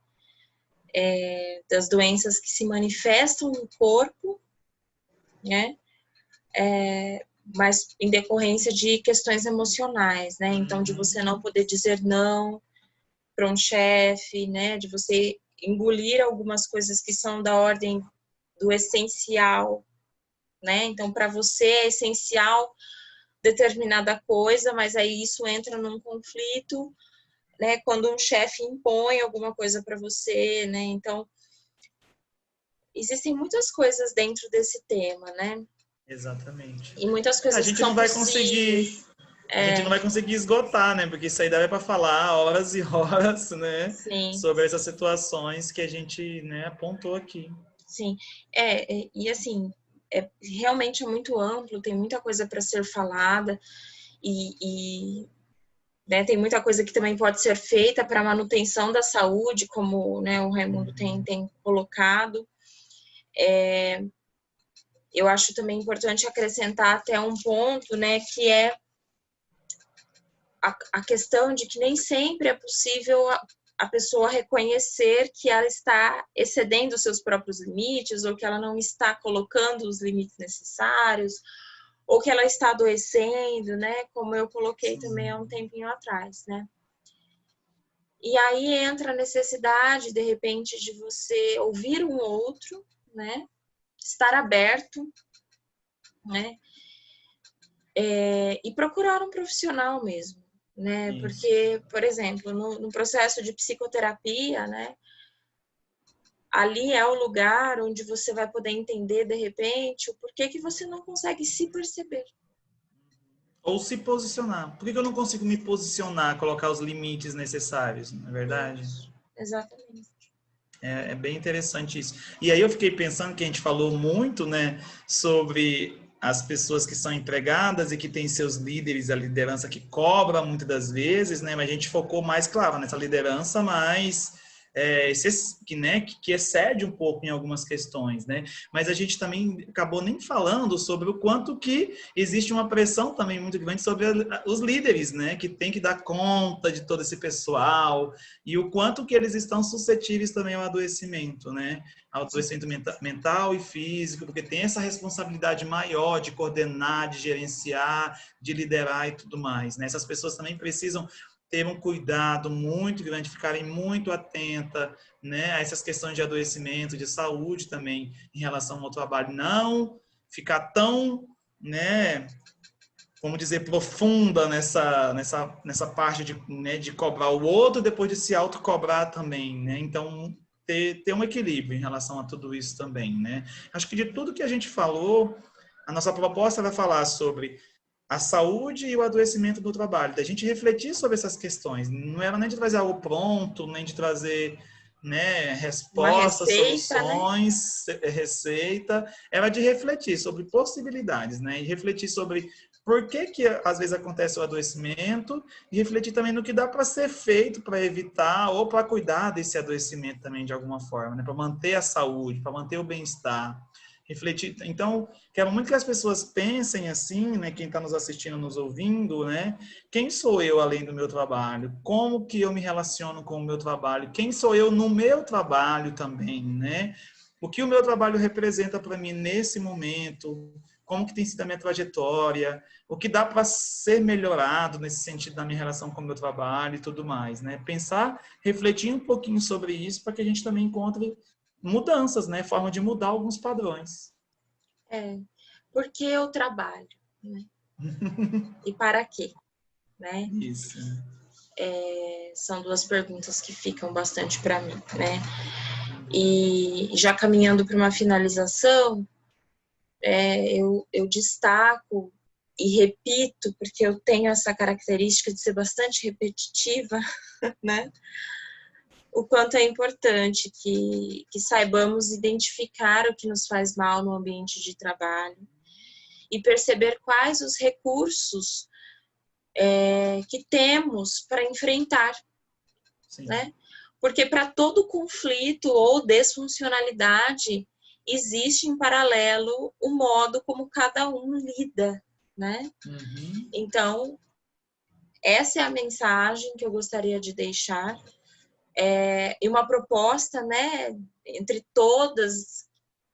das doenças que se manifestam no corpo, né, mas em decorrência de questões emocionais, né, então de você não poder dizer não para um chefe, né, de você engolir algumas coisas que são da ordem do essencial, né, então para você é essencial determinada coisa, mas aí isso entra num conflito, né, quando um chefe impõe alguma coisa para você, né, então existem muitas coisas dentro desse tema, né, Exatamente. e muitas A coisas que gente não são vai conseguir, possíveis. a gente não vai conseguir esgotar, né? Porque isso aí dá para falar horas e horas, né? Sim, Sobre essas situações que a gente, né, apontou aqui. sim, e assim, realmente é muito amplo, tem muita coisa para ser falada, e né, tem muita coisa que também pode ser feita para a manutenção da saúde, como, né, o Raimundo tem colocado. Eu acho também importante acrescentar até um ponto, né, que é a questão de que nem sempre é possível a pessoa reconhecer que ela está excedendo os seus próprios limites, ou que ela não está colocando os limites necessários, ou que ela está adoecendo, né, como eu coloquei também há um tempinho atrás, né. E aí entra a necessidade, de repente, de você ouvir um outro, né, estar aberto, né, e procurar um profissional mesmo, né, Isso. porque, por exemplo, no processo de psicoterapia, né, ali é o lugar onde você vai poder entender, de repente, o porquê que você não consegue se perceber. Ou se posicionar. Por que eu não consigo me posicionar, colocar os limites necessários, não é verdade? Isso, exatamente. É bem interessante isso. E aí eu fiquei pensando que a gente falou muito, né, sobre as pessoas que são empregadas e que têm seus líderes, a liderança que cobra muitas das vezes, né, mas a gente focou mais, claro, nessa liderança mais que excede um pouco em algumas questões, né? Mas a gente também acabou nem falando sobre o quanto que existe uma pressão também muito grande sobre os líderes, né? Que tem que dar conta de todo esse pessoal, e o quanto que eles estão suscetíveis também ao adoecimento, né? Ao adoecimento mental e físico, porque tem essa responsabilidade maior de coordenar, de gerenciar, de liderar e tudo mais, né? Essas pessoas também precisam ter um cuidado muito grande, ficarem muito atenta, né, a essas questões de adoecimento, de saúde também em relação ao trabalho, não ficar tão, né, vamos dizer, profunda nessa parte de, né, de cobrar o outro depois de se autocobrar também, né? Então, ter um equilíbrio em relação a tudo isso também, né? Acho que de tudo que a gente falou, a nossa proposta vai falar sobre a saúde e o adoecimento do trabalho, da gente refletir sobre essas questões. Não era nem de trazer algo pronto, nem de trazer, né, Uma respostas, receita, né? soluções, receita, era de refletir sobre possibilidades, né, e refletir sobre por que que às vezes acontece o adoecimento e refletir também no que dá para ser feito para evitar ou para cuidar desse adoecimento também de alguma forma, né, para manter a saúde, para manter o bem-estar. Refletir. Então, quero muito que as pessoas pensem assim, né? Quem está nos assistindo, nos ouvindo, né? Quem sou eu além do meu trabalho? Como que eu me relaciono com o meu trabalho? Quem sou eu no meu trabalho também, né? O que o meu trabalho representa para mim nesse momento? Como que tem sido a minha trajetória? O que dá para ser melhorado nesse sentido da minha relação com o meu trabalho e tudo mais, né? Pensar, refletir um pouquinho sobre isso para que a gente também encontre mudanças, né? Forma de mudar alguns padrões. Porque eu trabalho, né? E para quê, né? Isso. São duas perguntas que ficam bastante para mim, né? E já caminhando para uma finalização, eu destaco e repito, porque eu tenho essa característica de ser bastante repetitiva, né? O quanto é importante que saibamos identificar o que nos faz mal no ambiente de trabalho e perceber quais os recursos que temos para enfrentar, Sim. né? Porque para todo conflito ou desfuncionalidade existe em paralelo o modo como cada um lida, né? Uhum. Então, essa é a mensagem que eu gostaria de deixar. E uma proposta, né, entre todas,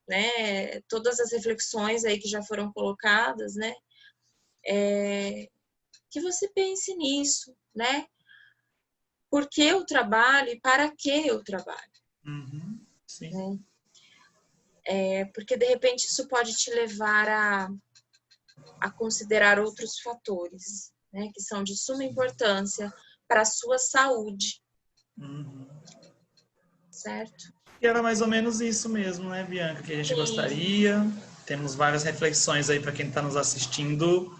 né, todas as reflexões aí que já foram colocadas, né, que você pense nisso, né? Por que eu trabalho e para que eu trabalho? Uhum. Sim. Né? Porque, de repente, isso pode te levar a considerar outros fatores, né, que são de suma importância para a sua saúde, Uhum. certo? E era mais ou menos isso mesmo, né, Bianca, que a gente Sim. gostaria. Temos várias reflexões aí para quem está nos assistindo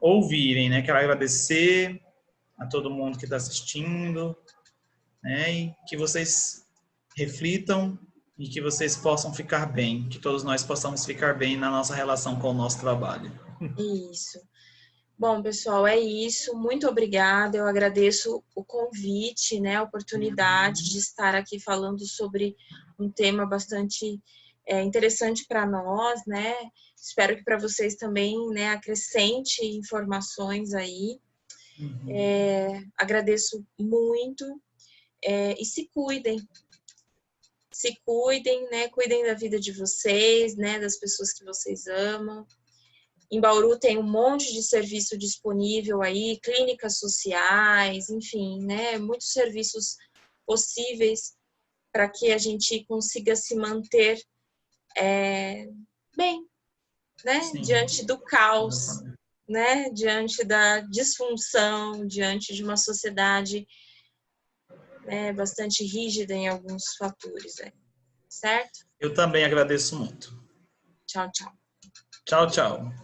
ouvirem, né? Quero agradecer a todo mundo que está assistindo, né? E que vocês reflitam e que vocês possam ficar bem, que todos nós possamos ficar bem na nossa relação com o nosso trabalho. Isso. Bom, pessoal, é isso. Muito obrigada. Eu agradeço o convite, né, a oportunidade de estar aqui falando sobre um tema bastante interessante para nós, né? Espero que para vocês também, né, acrescente informações aí. Agradeço muito e se cuidem. Se cuidem, né? Cuidem da vida de vocês, né? Das pessoas que vocês amam. Em Bauru tem um monte de serviço disponível aí, clínicas sociais, enfim, né? Muitos serviços possíveis para que a gente consiga se manter bem, né? Sim, Diante do caos, exatamente. né? Diante da disfunção, diante de uma sociedade, né, bastante rígida em alguns fatores, certo? Eu também agradeço muito. Tchau, tchau. Tchau, tchau.